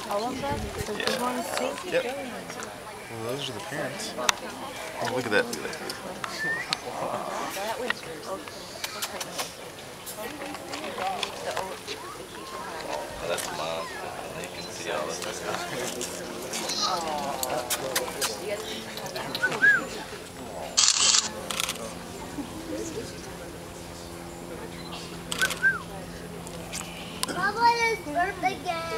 All of them? So Yeah. you want to see? Yep. Well, those are the parents. Oh, look at that. Look at that. That was yours. Oh, that's the mom. You can see all this. Papa, it's birthday game.